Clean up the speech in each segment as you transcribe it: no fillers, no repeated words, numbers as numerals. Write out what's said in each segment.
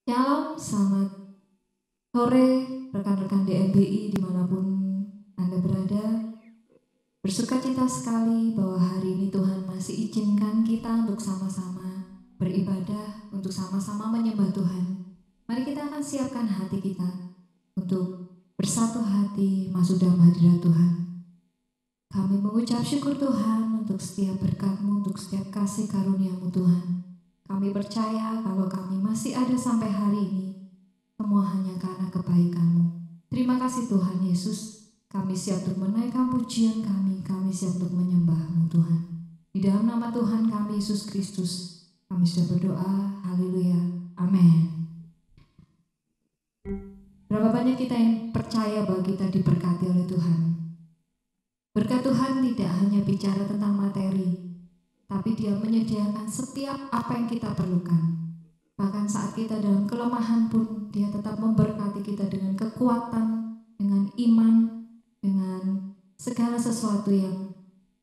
Shalom, selamat sore rekan-rekan DMBI dimanapun Anda berada. Bersukacita sekali bahwa hari ini Tuhan masih izinkan kita untuk sama-sama beribadah, untuk sama-sama menyembah Tuhan. Mari kita akan siapkan hati kita untuk bersatu hati masuk dalam hadirat Tuhan. Kami mengucap syukur Tuhan untuk setiap berkat-Mu, untuk setiap kasih karunia-Mu Tuhan. Kami percaya kalau kami masih ada sampai hari ini, semua hanya karena kebaikan-Mu. Terima kasih Tuhan Yesus, kami siap untuk menaikkan pujian kami siap untuk menyembah-Mu Tuhan. Di dalam nama Tuhan kami Yesus Kristus, kami sudah berdoa, haleluya, amin. Berapa banyak kita yang percaya bahwa kita diberkati oleh Tuhan? Berkat Tuhan tidak hanya bicara tentang materi, tapi Dia menyediakan setiap apa yang kita perlukan. Bahkan saat kita dalam kelemahan pun, Dia tetap memberkati kita dengan kekuatan, dengan iman, dengan segala sesuatu yang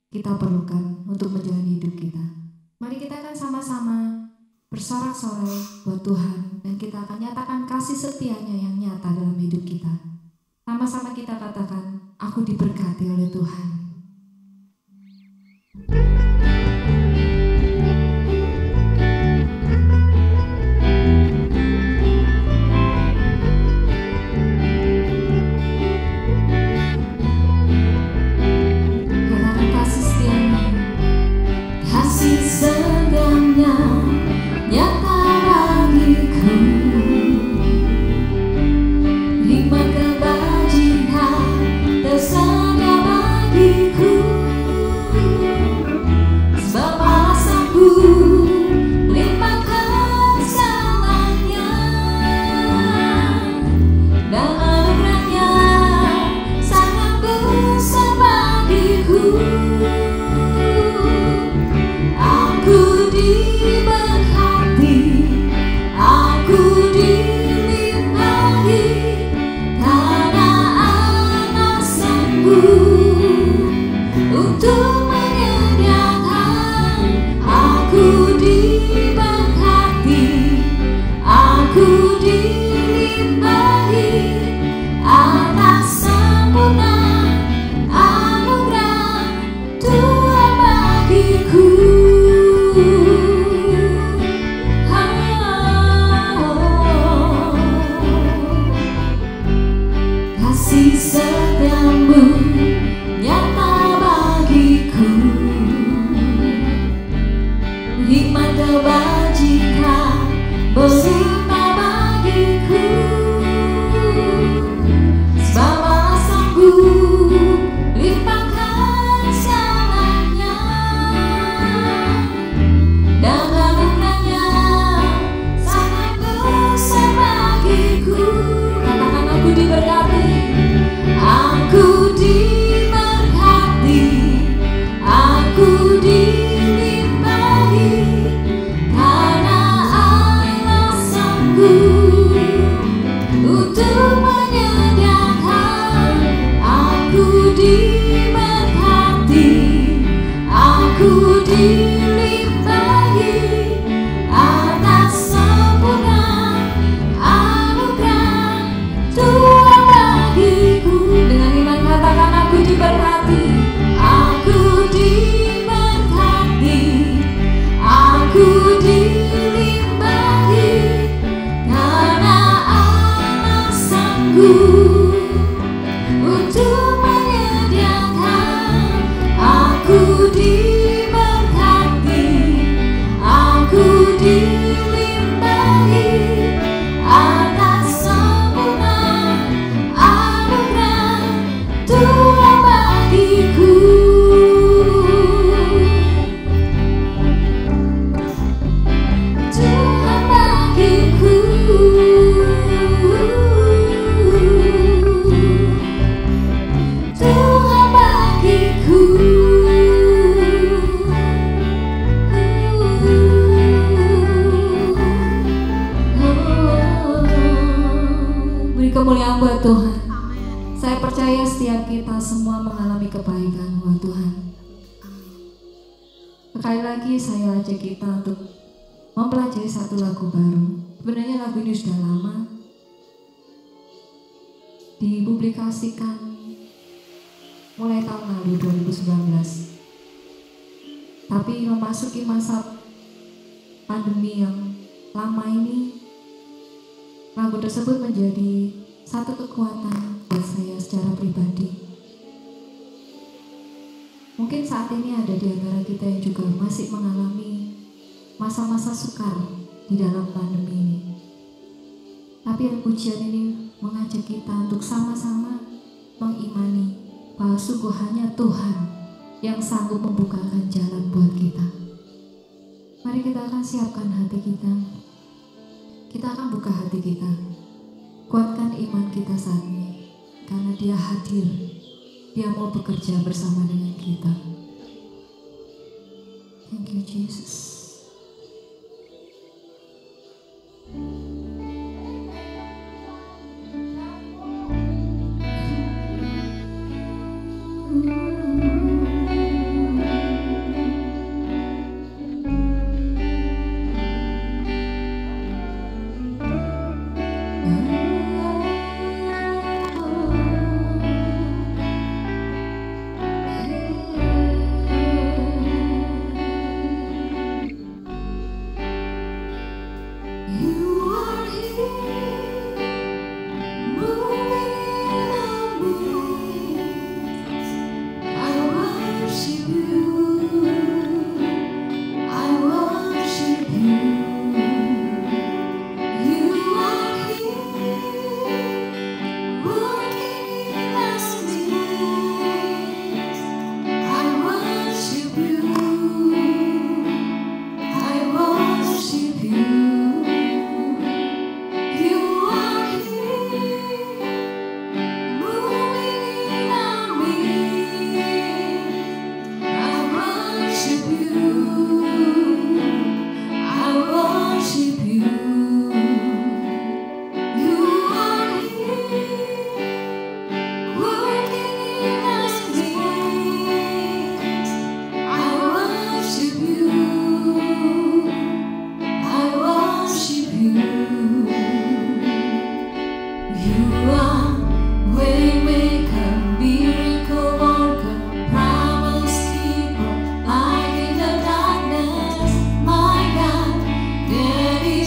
kita perlukan untuk menjalani hidup kita. Mari kita akan sama-sama bersorak-sorai buat Tuhan, dan kita akan nyatakan kasih setianya yang nyata dalam hidup kita. Sama-sama kita katakan, aku diberkati oleh Tuhan. Kemuliaan buat Tuhan. Saya percaya setiap kita semua mengalami kebaikan buat Tuhan. Sekali lagi saya ajak kita untuk mempelajari satu lagu baru. Sebenarnya lagu ini sudah lama dipublikasikan mulai tahun lalu 2019. Tapi memasuki masa pandemi yang lama ini, lagu tersebut menjadi satu kekuatan buat saya secara pribadi. Mungkin saat ini ada di antara kita yang juga masih mengalami masa-masa sukar di dalam pandemi ini. Tapi pujian ini mengajak kita untuk sama-sama mengimani bahwa sungguh hanya Tuhan yang sanggup membukakan jalan buat kita. Mari kita akan siapkan hati kita. Kita akan buka hati kita. Kuatkan iman kita saat ini, karena Dia hadir. Dia mau bekerja bersama dengan kita. Thank you, Jesus. There is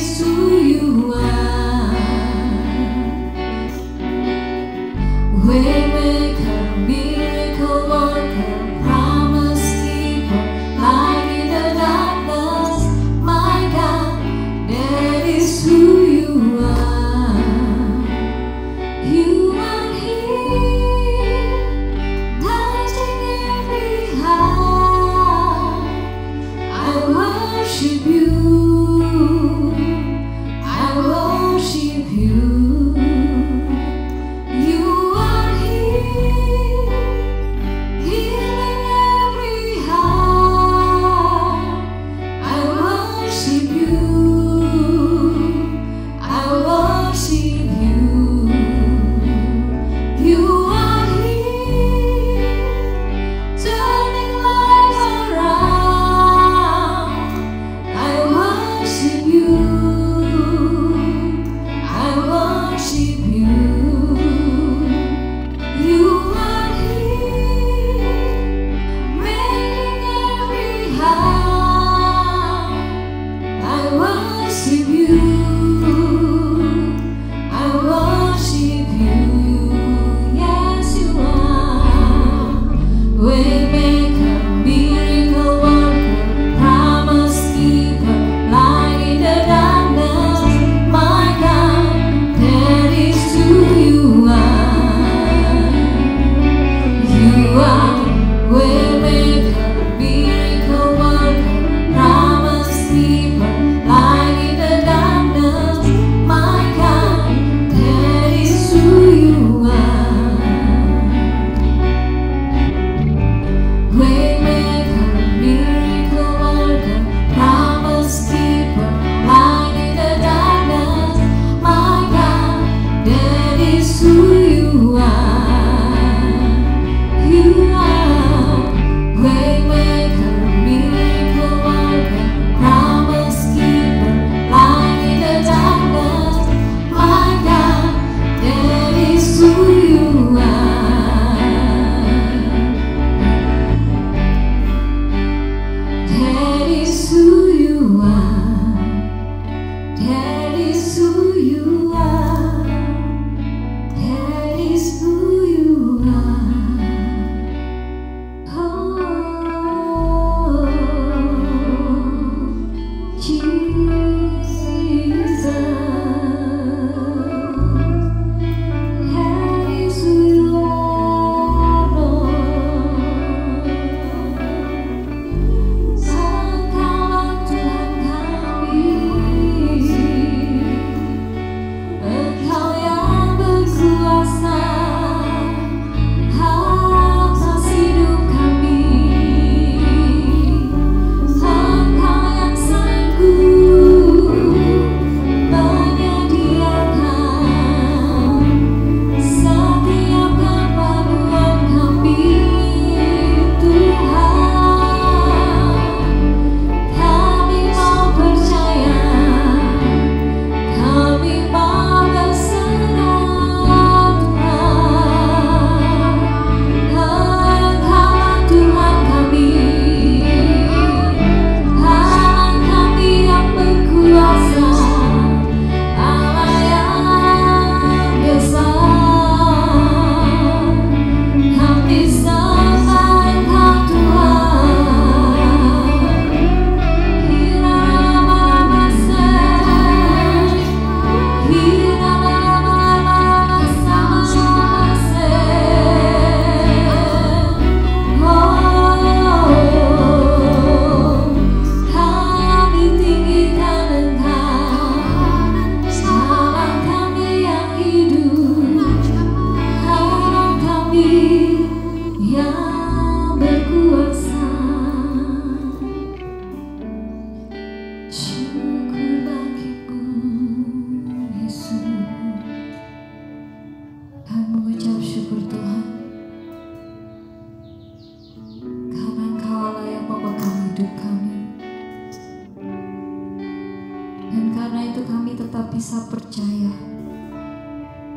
Karena itu kami tetap bisa percaya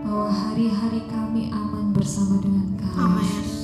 bahwa hari-hari kami aman bersama dengan Kau. Amin.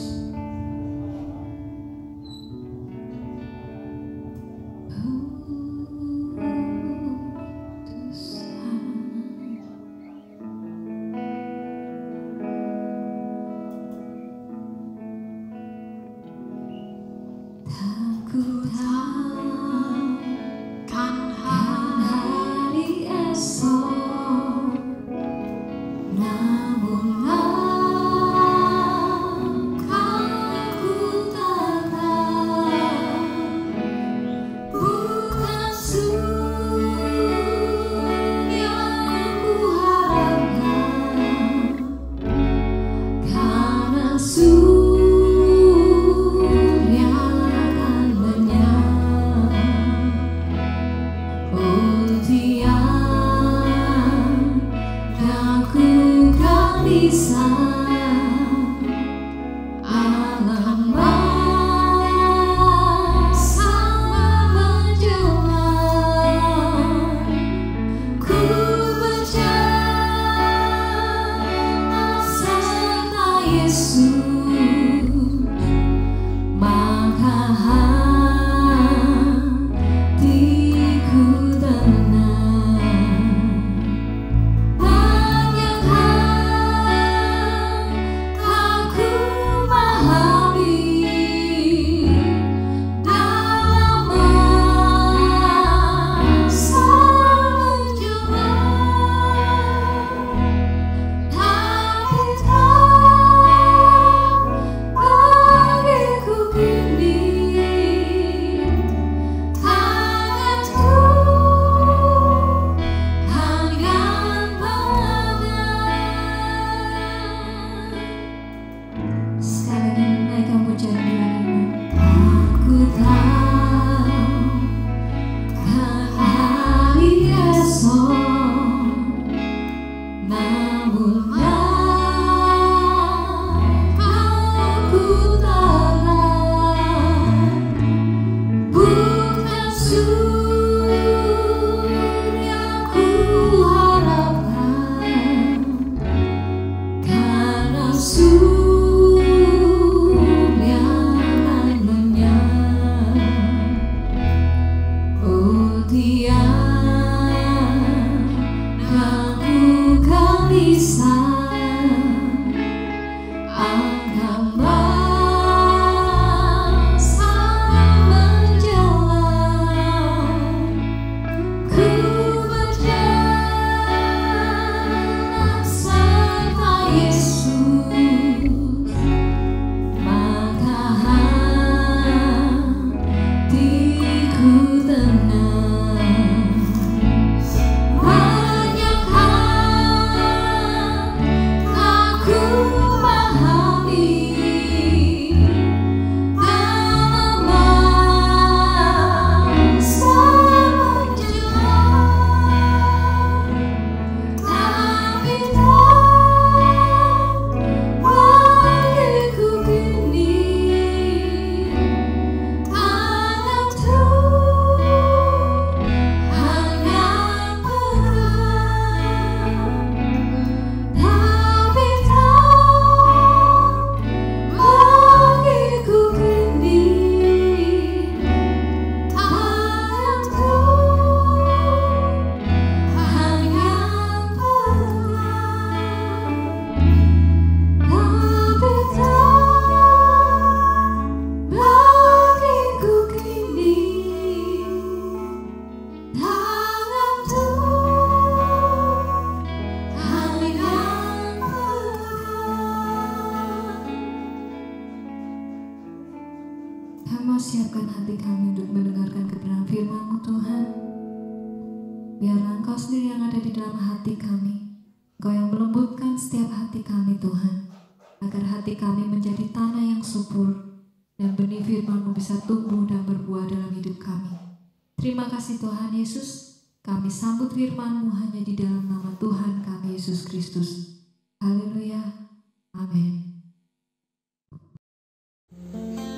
Siapkan hati kami untuk mendengarkan kebenaran firman-Mu, Tuhan. Biarlah Engkau sendiri yang ada di dalam hati kami. Engkau yang melembutkan setiap hati kami, Tuhan, agar hati kami menjadi tanah yang subur dan benih firman-Mu bisa tumbuh dan berbuah dalam hidup kami. Terima kasih Tuhan Yesus. Kami sambut firman-Mu hanya di dalam nama Tuhan kami Yesus Kristus. Haleluya. Amin.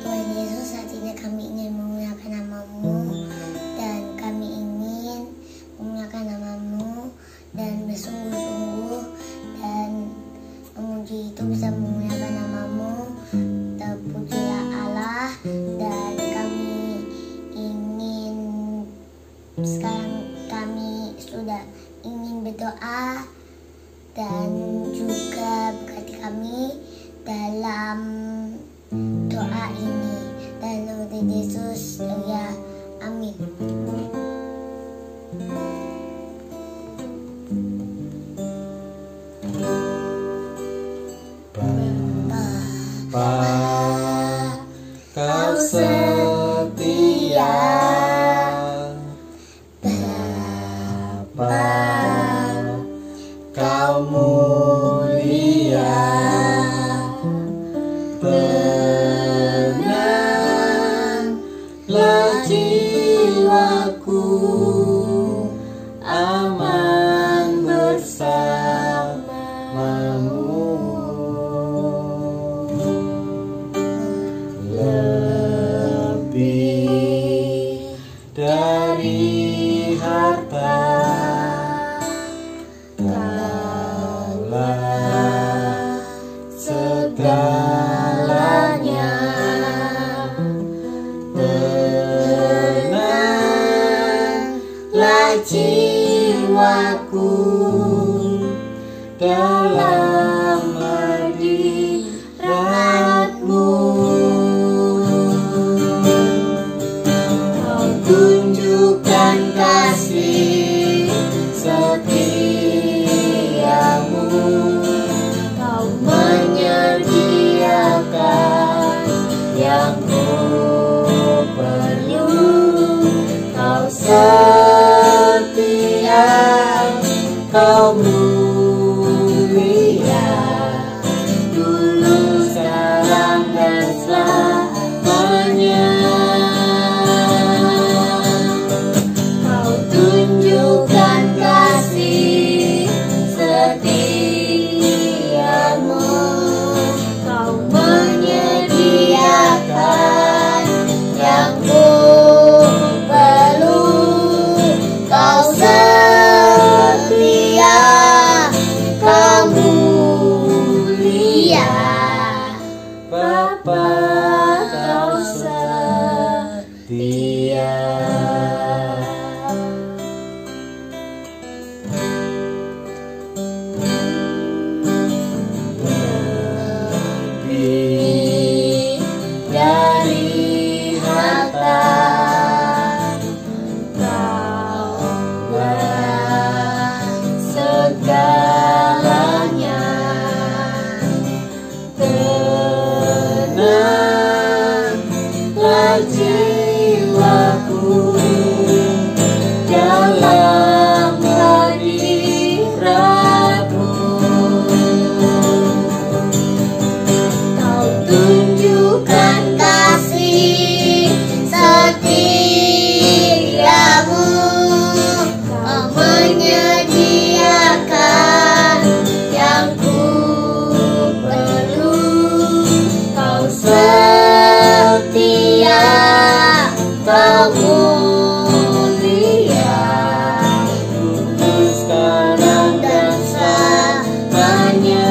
Tuhan Yesus, saat ini kami ingin memuliakan nama-Mu dan kami ingin memuliakan nama-Mu ingin berdoa dan juga berkati kami dalam doa ini. Dalam nama Yesus, ya, amin. Bapa, Kau setia. Bapa, Kau mulia. Tenanglah jiwaku, aman bersamamu. Lebih dari harta, Kaulah segalanya. Tenanglah jiwaku dalam hadirat-Mu. Kau tunjukkan kasih setiamu. Kau menyediakan yang ku perlu. Kau setia, Kau mulia, dulu, sekarang, dan selamanya. Kau tunjukkan kasih setiamu. Kau menyediakan yang ku perlu. Kau setia, Kau mulia. Bapa, Kau setia. Lebih dari harta, Kaulah segalanya. Tenanglah jiwaku dalam hadirat-Mu. Kau tunjukkan kasih setiamu. Kau menyediakan yang ku perlu. Kau setia, Kau mulia, dulu, sekarang, dan selamanya.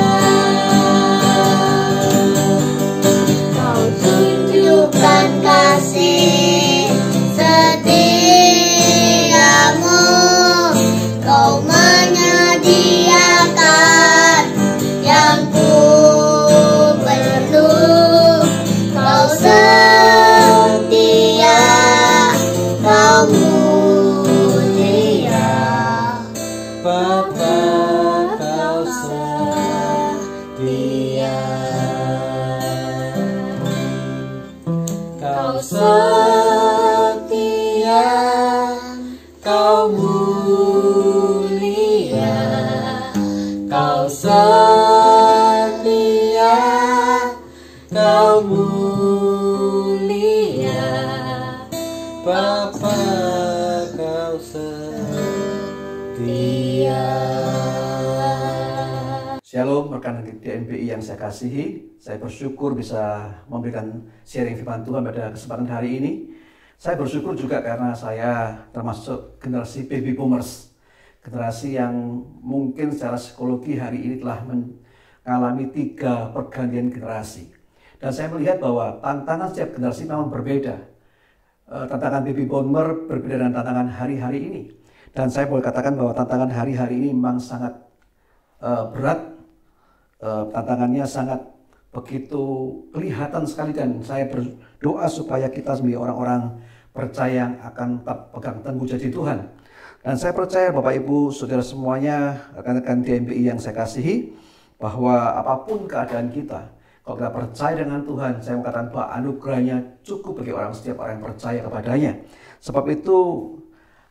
Kau tunjukkan kasih setiamu. Kau menyediakan yang ku perlu. Kau setia, Kau mulia. Bapa, Kau setia. Kau setia, Kau mulia. Kau setia, Kau mulia. Bapa, Kau setia. Shalom rekan DMBI yang saya kasihi. Saya bersyukur bisa memberikan sharing firman Tuhan pada kesempatan hari ini. Saya bersyukur juga karena saya termasuk generasi baby boomers. Generasi yang mungkin secara psikologi hari ini telah mengalami 3 pergantian generasi. Dan saya melihat bahwa tantangan setiap generasi memang berbeda. Tantangan baby boomer berbeda dengan tantangan hari-hari ini. Dan saya boleh katakan bahwa tantangan hari-hari ini memang sangat berat. Tantangannya sangat begitu kelihatan sekali, dan saya berdoa supaya kita sebagai orang-orang percaya yang akan tetap pegang teguh janji Tuhan. Dan saya percaya Bapak Ibu Saudara semuanya, rekan-rekan DMPI yang saya kasihi, bahwa apapun keadaan kita, kalau kita percaya dengan Tuhan, saya mengatakan bahwa anugerahnya cukup bagi setiap orang yang percaya kepadanya. Sebab itu,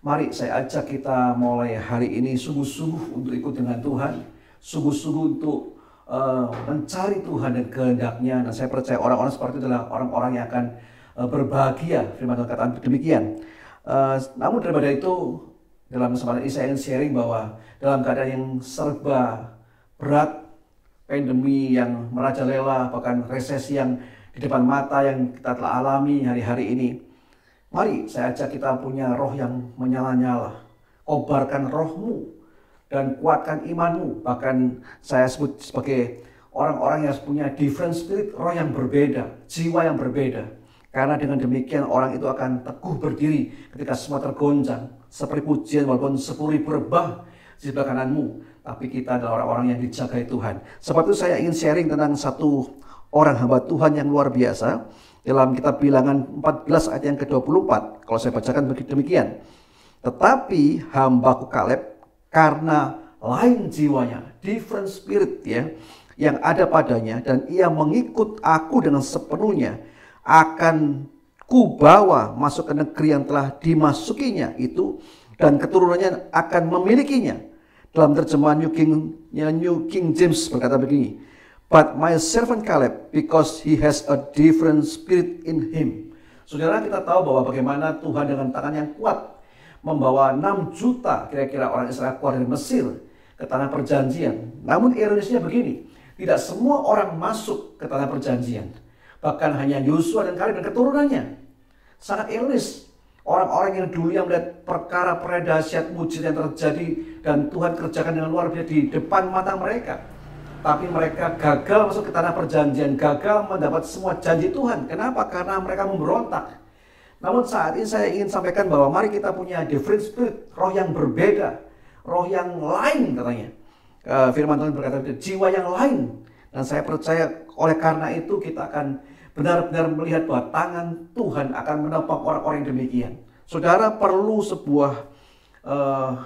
mari saya ajak kita mulai hari ini sungguh-sungguh untuk ikut dengan Tuhan, sungguh-sungguh untuk mencari Tuhan dan kehendaknya. Dan saya percaya orang-orang seperti itu adalah orang-orang yang akan berbahagia. Firman Tuhan katakan demikian. Namun daripada itu, dalam kesempatan ini saya ingin sharing bahwa dalam keadaan yang serba berat, pandemi yang merajalela, bahkan resesi yang di depan mata yang kita telah alami hari-hari ini, mari saya ajak kita punya roh yang menyala-nyala. Kobarkan rohmu dan kuatkan imanmu. Bahkan saya sebut sebagai orang-orang yang punya different spirit, roh yang berbeda, jiwa yang berbeda. Karena dengan demikian orang itu akan teguh berdiri ketika semua tergoncang. Seperti pujian walaupun 10.000 rebah di sebelah kananmu, tapi kita adalah orang-orang yang dijagai Tuhan. Sebab itu saya ingin sharing tentang satu orang hamba Tuhan yang luar biasa. Dalam kitab Bilangan 14 ayat yang ke-24, kalau saya bacakan demikian. Tetapi hambaku Kaleb, karena lain jiwanya, different spirit ya, yang ada padanya, dan ia mengikut aku dengan sepenuhnya, akan kubawa masuk ke negeri yang telah dimasukinya itu, dan keturunannya akan memilikinya. Dalam terjemahan New King James berkata begini, but my servant Caleb, because he has a different spirit in him. Saudara, kita tahu bahwa bagaimana Tuhan dengan tangan yang kuat membawa 6 juta kira-kira orang Israel keluar dari Mesir ke tanah perjanjian. Namun ironisnya begini, tidak semua orang masuk ke tanah perjanjian. Bahkan hanya Yosua dan Kaleb dan keturunannya. Sangat ironis. Orang-orang yang dulu yang melihat perkara dahsyat mujizat yang terjadi dan Tuhan kerjakan dengan luar biasa di depan mata mereka. Tapi mereka gagal masuk ke tanah perjanjian, gagal mendapat semua janji Tuhan. Kenapa? Karena mereka memberontak. Namun saat ini saya ingin sampaikan bahwa mari kita punya different spirit, roh yang berbeda, roh yang lain katanya. Firman Tuhan berkata, jiwa yang lain. Dan saya percaya oleh karena itu kita akan benar-benar melihat bahwa tangan Tuhan akan menopang orang-orang yang demikian. Saudara perlu sebuah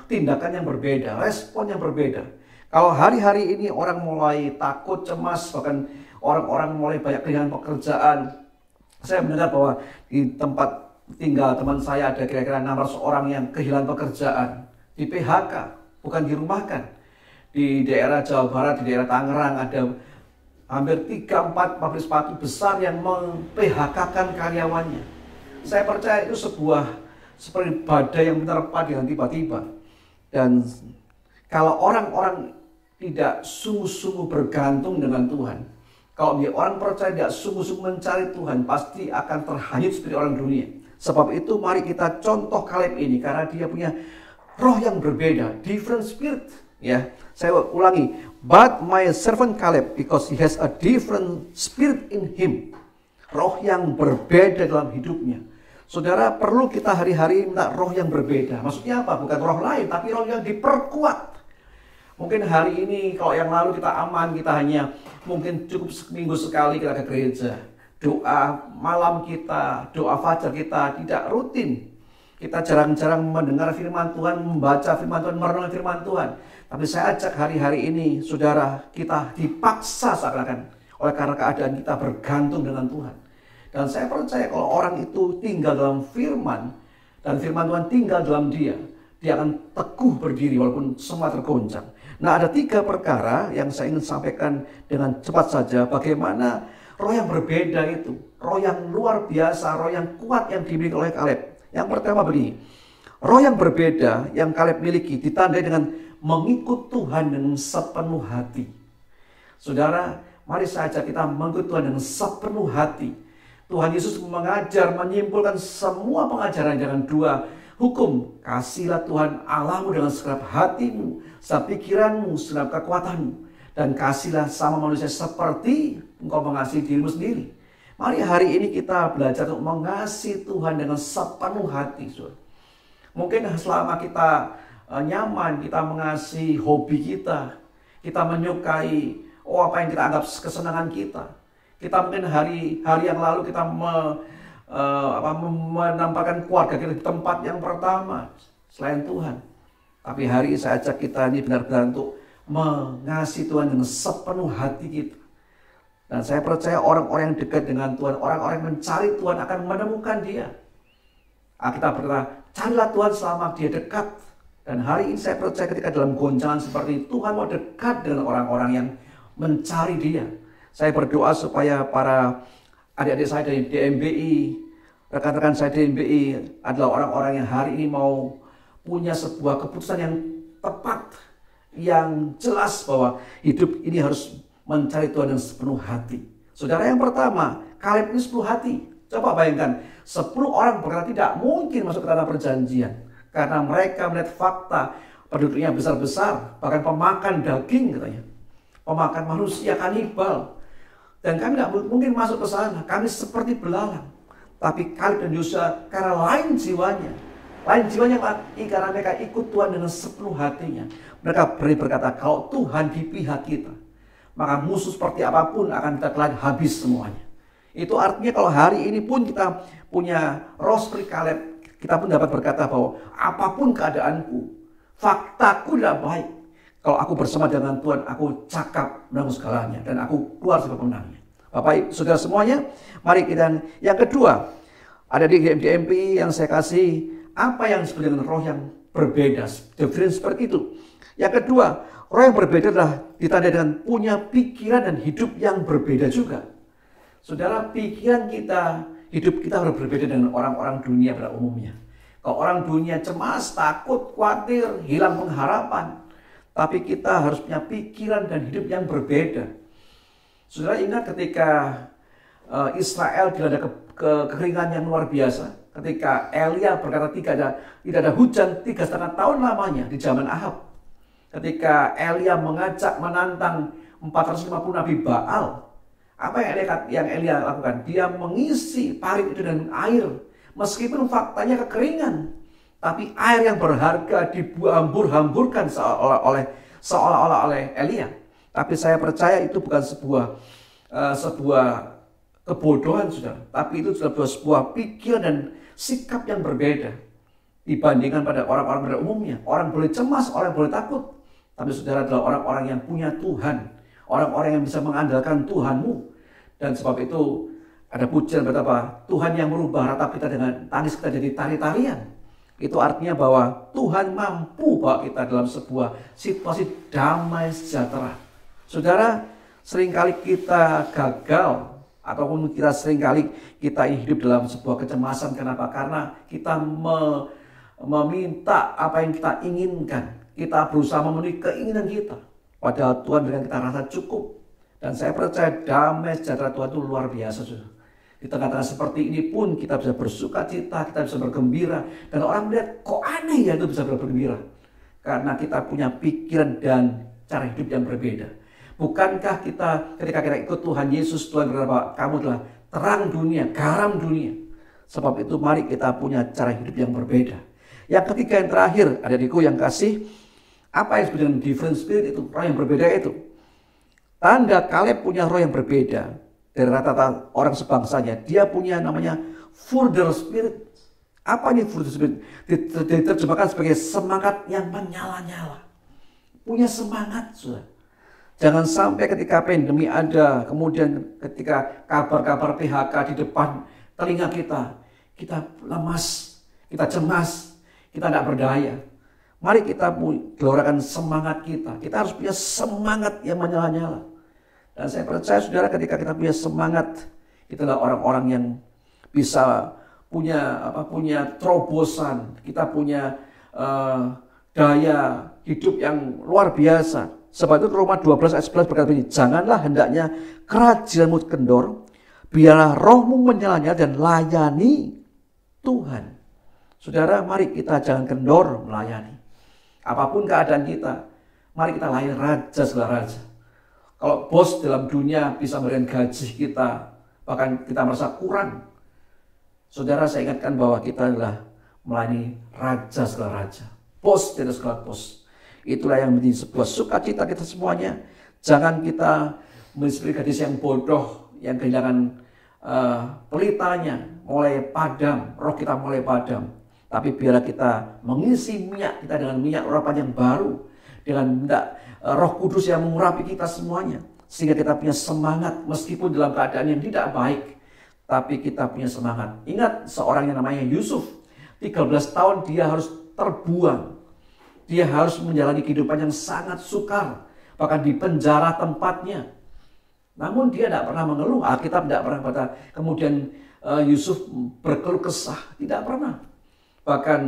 tindakan yang berbeda, respon yang berbeda. Kalau hari-hari ini orang mulai takut, cemas, bahkan orang-orang mulai banyak kehilangan pekerjaan. Saya mendengar bahwa di tempat tinggal teman saya ada kira-kira 600 orang yang kehilangan pekerjaan, di PHK, bukan dirumahkan. Di daerah Jawa Barat, di daerah Tangerang ada hampir 3-4 pabrik sepatu besar yang mem-PHK-kan karyawannya. Saya percaya itu sebuah seperti badai yang menerpa dengan tiba-tiba. Dan kalau orang-orang tidak sungguh-sungguh bergantung dengan Tuhan, kalau dia orang percaya tidak sungguh-sungguh mencari Tuhan, pasti akan terhanyut seperti orang dunia. Sebab itu mari kita contoh Kaleb ini, karena dia punya roh yang berbeda, different spirit. Ya, saya ulangi, but my servant Caleb, because he has a different spirit in him. Roh yang berbeda dalam hidupnya. Saudara, perlu kita hari-hari minta roh yang berbeda. Maksudnya apa? Bukan roh lain, tapi roh yang diperkuat. Mungkin hari ini, kalau yang lalu kita aman, kita hanya mungkin cukup seminggu sekali kita ke gereja. Doa malam kita, doa fajar kita tidak rutin. Kita jarang-jarang mendengar firman Tuhan, membaca firman Tuhan, merenungkan firman Tuhan. Tapi saya ajak hari-hari ini, saudara, kita dipaksa seakan-akan oleh karena keadaan kita bergantung dengan Tuhan. Dan saya percaya kalau orang itu tinggal dalam firman, dan firman Tuhan tinggal dalam dia akan teguh berdiri walaupun semua tergoncang. Nah, ada 3 perkara yang saya ingin sampaikan dengan cepat saja. Bagaimana roh yang berbeda itu, roh yang luar biasa, roh yang kuat yang dimiliki oleh Kaleb. Yang pertama begini, roh yang berbeda yang Kaleb miliki ditandai dengan mengikut Tuhan dengan sepenuh hati. Saudara, mari saja kita mengikut Tuhan dengan sepenuh hati. Tuhan Yesus mengajar, menyimpulkan semua pengajaran dengan 2 hukum. Kasihlah Tuhan Allahmu dengan segenap hatimu, segenap pikiranmu, segenap kekuatanmu. Dan kasihlah sama manusia seperti engkau mengasihi dirimu sendiri. Mari hari ini kita belajar untuk mengasihi Tuhan dengan sepenuh hati. Saudara. Mungkin selama kita nyaman, kita mengasihi hobi kita menyukai apa yang kita anggap kesenangan kita. Kita mungkin hari yang lalu kita menampakkan keluarga kita di tempat yang pertama selain Tuhan. Tapi hari ini saya ajak kita ini benar-benar untuk mengasihi Tuhan dengan sepenuh hati kita. Dan saya percaya orang-orang yang dekat dengan Tuhan, orang-orang yang mencari Tuhan akan menemukan Dia. Kita berkata, carilah Tuhan selama Dia dekat. Dan hari ini saya percaya ketika dalam goncangan seperti itu, Tuhan mau dekat dengan orang-orang yang mencari Dia. Saya berdoa supaya para adik-adik saya dari DMBI, rekan-rekan saya di DMBI adalah orang-orang yang hari ini mau punya sebuah keputusan yang tepat, yang jelas bahwa hidup ini harus mencari Tuhan dengan sepenuh hati. Saudara, yang pertama, Kaleb ini sepenuh hati. Coba bayangkan, 10 orang berkata tidak mungkin masuk ke tanah perjanjian. Karena mereka melihat fakta penduduknya besar-besar, bahkan pemakan daging katanya. Pemakan manusia, kanibal. Dan kami tidak mungkin masuk ke sana, kami seperti belalang. Tapi Kaleb dan Yosua karena lain jiwanya. Lain jiwanya karena mereka ikut Tuhan dengan sepenuh hatinya. Mereka berani berkata, kalau Tuhan di pihak kita, maka musuh seperti apapun akan kita telan habis semuanya. Itu artinya kalau hari ini pun kita punya roh seperti Kaleb, kita pun dapat berkata bahwa apapun keadaanku, faktaku tidak baik. Kalau aku bersama dengan Tuhan, aku cakap menanggung segalanya dan aku keluar sebagai pemenangnya. Bapak Ibu, saudara semuanya, mari kita. Yang kedua, ada di DMPI yang saya kasih, apa yang disebut dengan roh yang berbeda, doktrin seperti itu. Yang kedua, roh yang berbeda adalah ditandai dengan punya pikiran dan hidup yang berbeda juga. Saudara, pikiran kita, hidup kita harus berbeda dengan orang-orang dunia pada umumnya. Kalau orang dunia cemas, takut, khawatir, hilang pengharapan. Tapi kita harus punya pikiran dan hidup yang berbeda. Saudara ingat ketika Israel dilanda kekeringan yang luar biasa. Ketika Elia berkata tidak ada hujan 3,5 tahun lamanya di zaman Ahab. Ketika Elia menantang 450 nabi Baal. Apa yang Elia lakukan? Dia mengisi parit itu dengan air. Meskipun faktanya kekeringan. Tapi air yang berharga dihambur-hamburkan seolah-olah oleh Elia. Tapi saya percaya itu bukan sebuah kebodohan, saudara. Tapi itu sebuah pikiran dan sikap yang berbeda dibandingkan pada orang-orang pada umumnya. Orang boleh cemas, orang boleh takut. Tapi saudara adalah orang-orang yang punya Tuhan. Orang-orang yang bisa mengandalkan Tuhanmu. Dan sebab itu ada pujian betapa Tuhan yang merubah ratap kita dengan tangis kita jadi tari-tarian. Itu artinya bahwa Tuhan mampu bawa kita dalam sebuah situasi damai sejahtera. Saudara, seringkali kita gagal ataupun seringkali kita hidup dalam sebuah kecemasan. Kenapa? Karena kita meminta apa yang kita inginkan. Kita berusaha memenuhi keinginan kita. Padahal Tuhan dengan kita rasa cukup. Dan saya percaya damai sejahtera Tuhan itu luar biasa, saudara. Di tengah-tengah seperti ini pun kita bisa bersuka cita, kita bisa bergembira. Dan orang melihat, kok aneh ya itu bisa bergembira. Karena kita punya pikiran dan cara hidup yang berbeda. Bukankah kita ketika kita ikut Tuhan Yesus, Tuhan berkata, kamu adalah terang dunia, garam dunia. Sebab itu mari kita punya cara hidup yang berbeda. Yang ketiga, yang terakhir, adikku yang kasih, apa yang disebut dengan different spirit itu, roh yang berbeda itu. Tanda Kaleb punya roh yang berbeda dari rata-rata orang sebangsanya. Dia punya namanya further spirit. Apa ini further spirit? Diterjemahkan sebagai semangat yang menyala-nyala. Punya semangat, saudara. Jangan sampai ketika pandemi ada, kemudian ketika kabar-kabar PHK di depan telinga kita lemas, kita cemas, kita tidak berdaya. Mari kita gelorakan semangat kita. Kita harus punya semangat yang menyala-nyala. Dan saya percaya saudara ketika kita punya semangat, kita adalah orang-orang yang bisa punya terobosan, kita punya daya hidup yang luar biasa. Sebab itu Roma 12 ayat 11 berkata begini, janganlah hendaknya kerajianmu kendor, biarlah rohmu menyala-nyala dan layani Tuhan. Saudara, mari kita jangan kendor melayani. Apapun keadaan kita, mari kita layani Raja segala raja. Kalau bos dalam dunia bisa memberikan gaji kita, bahkan kita merasa kurang. Saudara, saya ingatkan bahwa kita adalah melayani Raja segala raja. bos di atas segala bos. Itulah yang menjadi sebuah sukacita kita semuanya. Jangan kita menjadi gadis yang bodoh, yang kehilangan pelitanya, mulai padam, roh kita mulai padam. Tapi biarlah kita mengisi minyak kita dengan minyak urapan yang baru, dengan Roh Kudus yang mengurapi kita semuanya, sehingga kita punya semangat meskipun dalam keadaan yang tidak baik, tapi kita punya semangat. Ingat seorang yang namanya Yusuf, 13 tahun dia harus terbuang, dia harus menjalani kehidupan yang sangat sukar, bahkan di penjara tempatnya. Namun dia tidak pernah mengeluh. Alkitab tidak pernah kata kemudian Yusuf berkeluh kesah, tidak pernah. Bahkan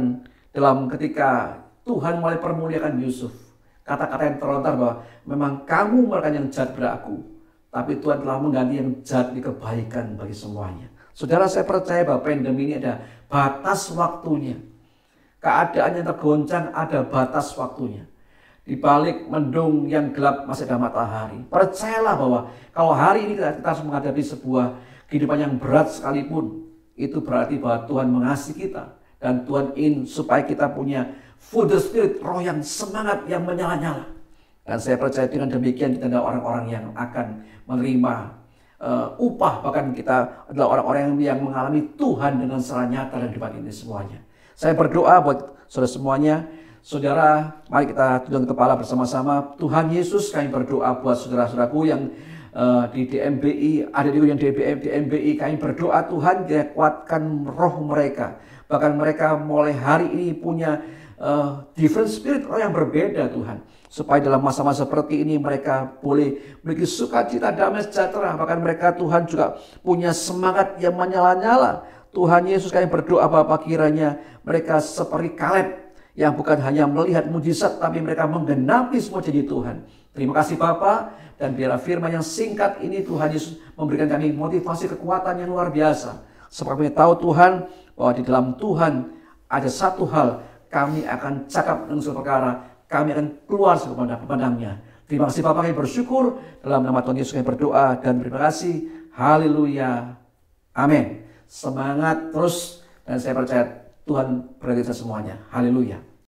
dalam ketika Tuhan mulai permuliakan Yusuf, kata-kata yang terlontar bahwa memang kamu merupakan yang jahat pada aku, tapi Tuhan telah mengganti yang jahat di kebaikan bagi semuanya. Saudara, saya percaya bahwa pandemi ini ada batas waktunya. Keadaan yang tergoncang ada batas waktunya. Di balik mendung yang gelap masih ada matahari. Percayalah bahwa kalau hari ini kita harus menghadapi sebuah kehidupan yang berat sekalipun, itu berarti bahwa Tuhan mengasihi kita. Dan Tuhan ingin supaya kita punya full the spirit, roh yang semangat, yang menyala-nyala. Dan saya percaya dengan demikian kita adalah orang-orang yang akan menerima upah. Bahkan kita adalah orang-orang yang mengalami Tuhan dengan secara nyata dan kehidupan ini semuanya. Saya berdoa buat saudara semuanya. Saudara, mari kita tundukkan kepala bersama-sama. Tuhan Yesus, kami berdoa buat saudara-saudaraku yang di DMBI, ada di yang DMBI, kami berdoa Tuhan kuatkan roh mereka. Bahkan mereka mulai hari ini punya different spirit, roh yang berbeda Tuhan. Supaya dalam masa-masa seperti ini mereka boleh memiliki sukacita, damai, sejahtera. Bahkan mereka Tuhan juga punya semangat yang menyala-nyala. Tuhan Yesus, kami berdoa Bapa, kiranya mereka seperti Kaleb yang bukan hanya melihat mujizat, tapi mereka menggenapi semua janji Tuhan. Terima kasih Bapa, dan biarlah firman yang singkat ini Tuhan Yesus memberikan kami motivasi kekuatan yang luar biasa. Seperti kami tahu Tuhan, bahwa di dalam Tuhan ada satu hal, kami akan cakap dengan suatu perkara, kami akan keluar sebagai pandangnya. Terima kasih Bapa, kami bersyukur dalam nama Tuhan Yesus kami berdoa dan terima kasih. Haleluya. Amin. Semangat terus, dan saya percaya Tuhan berkati kita semuanya. Haleluya.